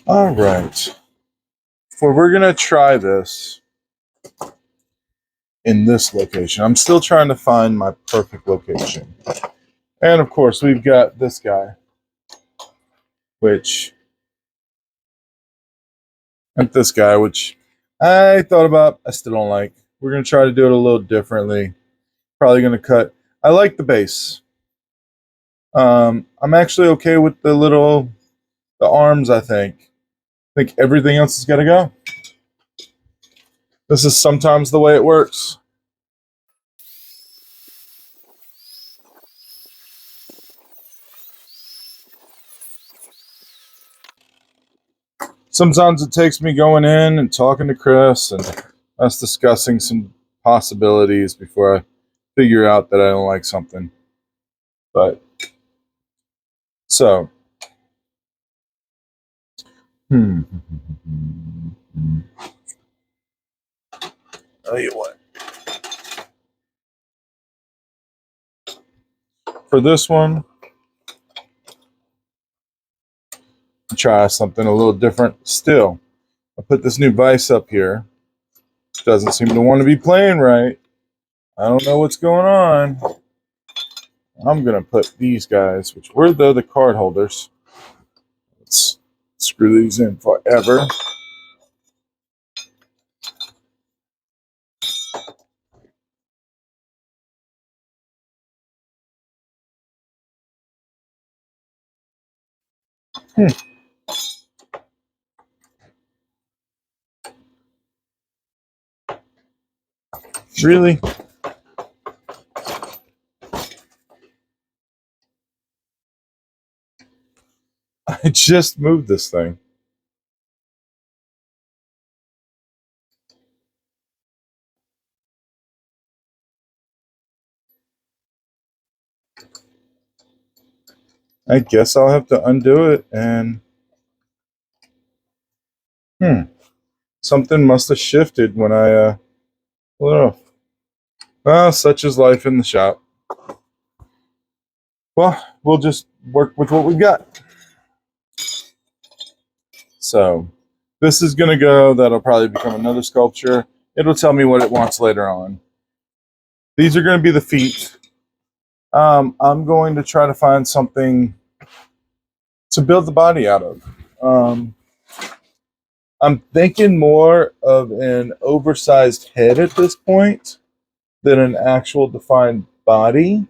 All right. Well, we're going to try this in this location. I'm still trying to find my perfect location. And of course, we've got this guy, which I thought about, I still don't like. We're going to try to do it a little differently. Probably going to cut. I like the base. I'm actually okay with the arms, I think. I think everything else has got to go. This is sometimes the way it works. Sometimes it takes me going in and talking to Chris and us discussing some possibilities before I figure out that I don't like something. But so, tell you what. For this one, I'll try something a little different still. I put this new vise up here. Doesn't seem to want to be playing right. I don't know what's going on. I'm going to put these guys, which were the card holders. Let's screw these in forever. Really? I just moved this thing. I guess I'll have to undo it and something must have shifted when I pulled it off. Well, such is life in the shop. Well, we'll just work with what we've got. So this is going to go. That'll probably become another sculpture. It'll tell me what it wants later on. These are going to be the feet. I'm going to try to find something to build the body out of. I'm thinking more of an oversized head at this point than an actual defined body.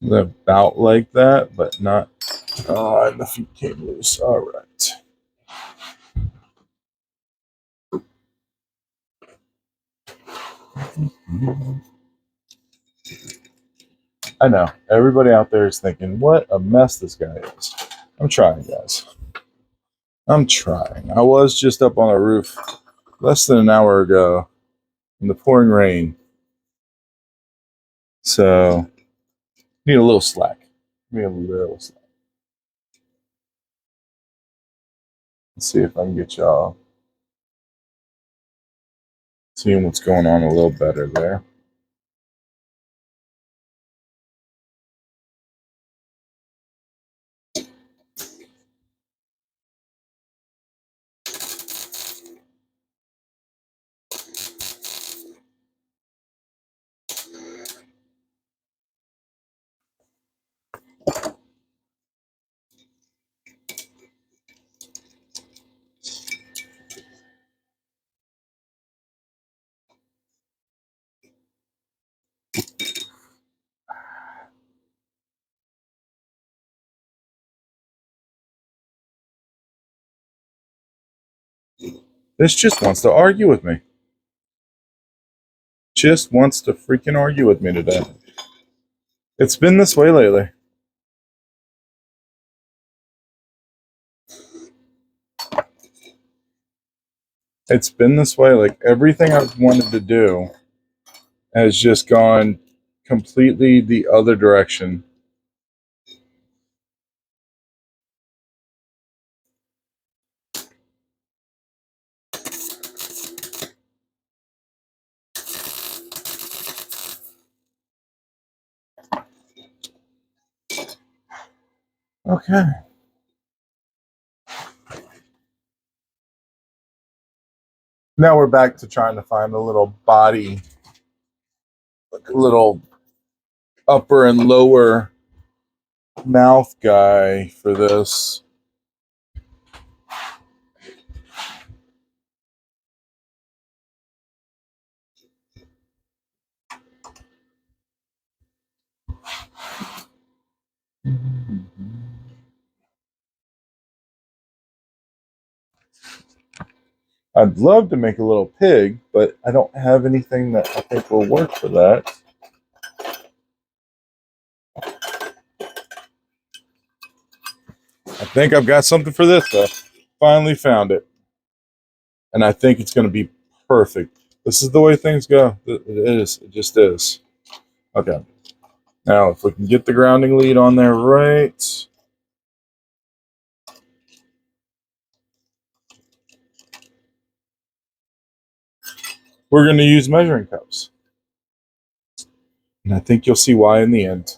About like that, but not. Oh, and the feet came loose. All right. I know. Everybody out there is thinking, what a mess this guy is. I'm trying, guys. I'm trying. I was just up on a roof less than an hour ago in the pouring rain. So, need a little slack. Need a little slack. Let's see if I can get y'all seeing what's going on a little better there. This just wants to argue with me. Just wants to freaking argue with me today. It's been this way lately. It's been this way. Like everything I've wanted to do has just gone completely the other direction. Okay. Now we're back to trying to find a little body, like a little upper and lower mouth guy for this. I'd love to make a little pig, but I don't have anything that I think will work for that. I think I've got something for this though. Finally found it. And I think it's going to be perfect. This is the way things go. It is. It just is. Okay. Now, if we can get the grounding lead on there right. We're going to use measuring cups. And I think you'll see why in the end.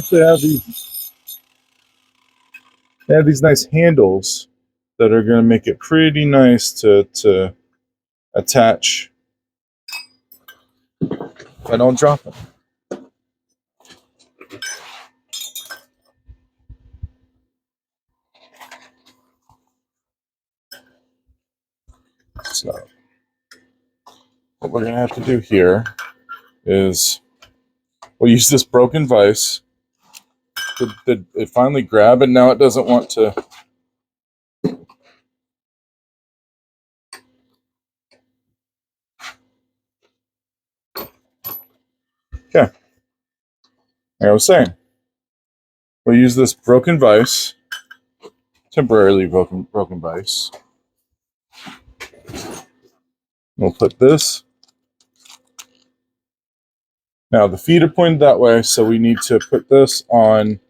They have these nice handles that are going to make it pretty nice to attach if I don't drop them. So what we're going to have to do here is we'll use this broken vise. Did it finally grab and now it doesn't want to? Okay. Like I was saying, we'll use this broken vise, temporarily broken vise. We'll put this. Now the feet are pointed that way, so we need to put this on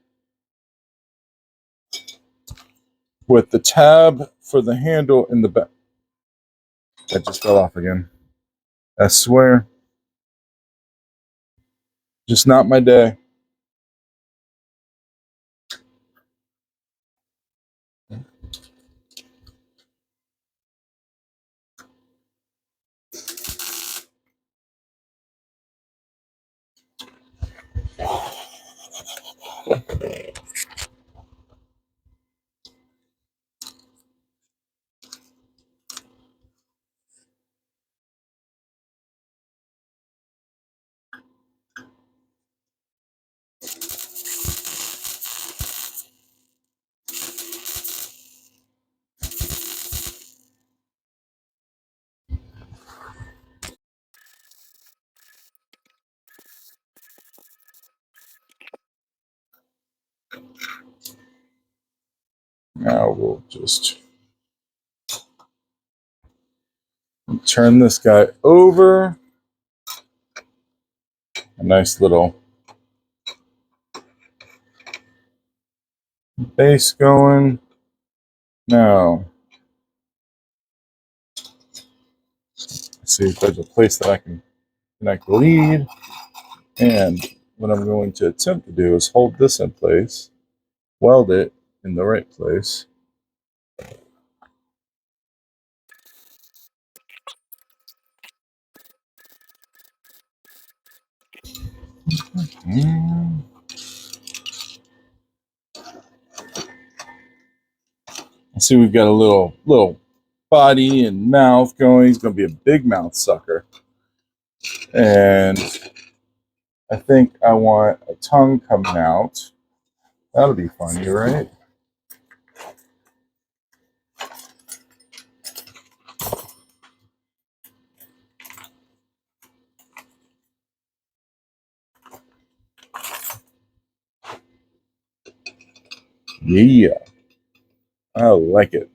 with the tab for the handle in the back. That just fell off again. I swear. Just not my day. Now we'll just turn this guy over. A nice little base going. Now, let's see if there's a place that I can connect the lead. And what I'm going to attempt to do is hold this in place, weld it in the right place. See, we've got a little body and mouth going. He's going to be a big mouth sucker. And I think I want a tongue coming out. That'll be funny, right? Yeah, I like it.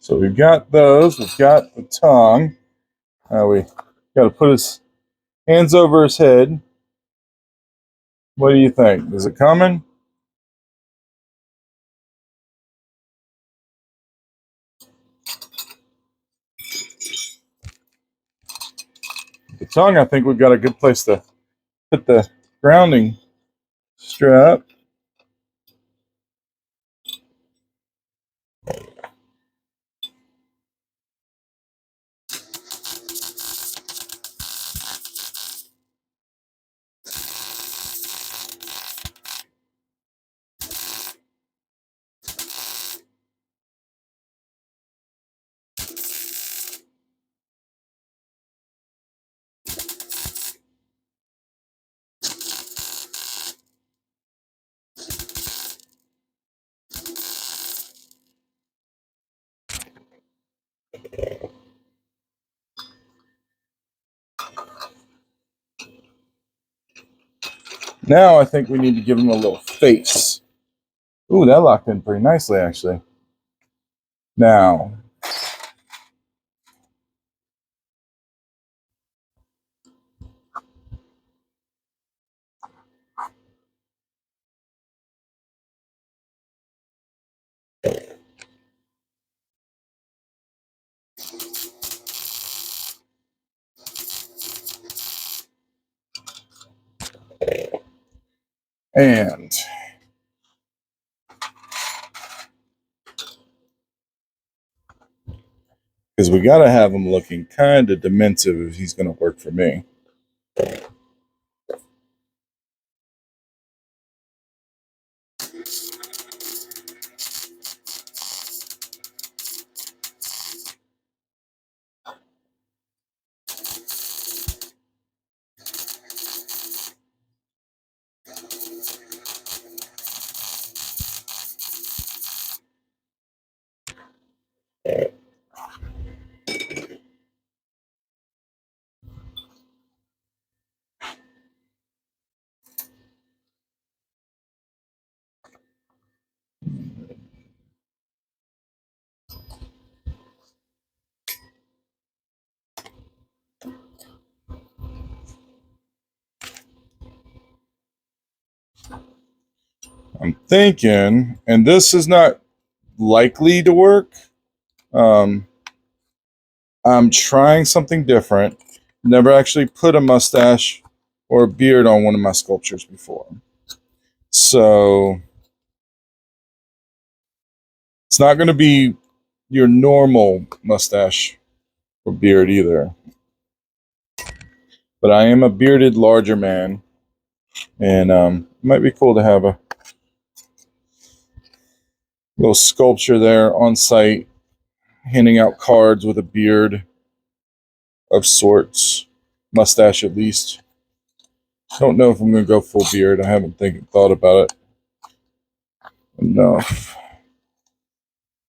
So we've got those. We've got the tongue. We got to put his hands over his head. What do you think? Is it coming? The tongue, I think we've got a good place to put the grounding strap. Now I think we need to give him a little face. Ooh, that locked in pretty nicely, actually. Now, and because we got to have him looking kind of demented if he's going to work for me. I'm thinking, and this is not likely to work. I'm trying something different. Never actually put a mustache or a beard on one of my sculptures before. So it's not going to be your normal mustache or beard either. But I am a bearded larger man, and it might be cool to have a little sculpture there on site, handing out cards with a beard of sorts, mustache at least. Don't know if I'm going to go full beard. I haven't thought about it enough.